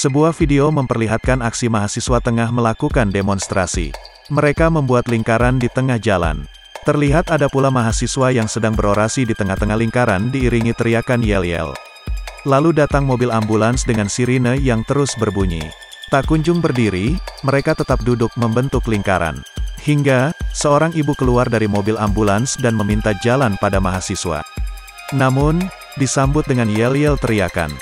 Sebuah video memperlihatkan aksi mahasiswa tengah melakukan demonstrasi. Mereka membuat lingkaran di tengah jalan. Terlihat ada pula mahasiswa yang sedang berorasi di tengah-tengah lingkaran diiringi teriakan yel-yel. Lalu datang mobil ambulans dengan sirine yang terus berbunyi. Tak kunjung berdiri, mereka tetap duduk membentuk lingkaran. Hingga, seorang ibu keluar dari mobil ambulans dan meminta jalan pada mahasiswa. Namun, disambut dengan yel-yel teriakan.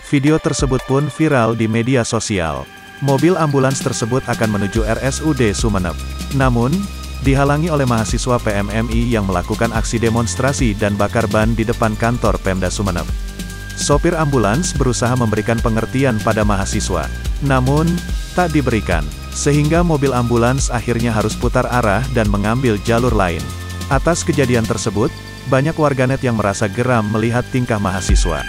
Video tersebut pun viral di media sosial. Mobil ambulans tersebut akan menuju RSUD Sumeneb. Namun, dihalangi oleh mahasiswa PMMI yang melakukan aksi demonstrasi dan bakar ban di depan kantor Pemda Sumeneb. Sopir ambulans berusaha memberikan pengertian pada mahasiswa. Namun, tak diberikan, sehingga mobil ambulans akhirnya harus putar arah dan mengambil jalur lain. Atas kejadian tersebut, banyak warganet yang merasa geram melihat tingkah mahasiswa.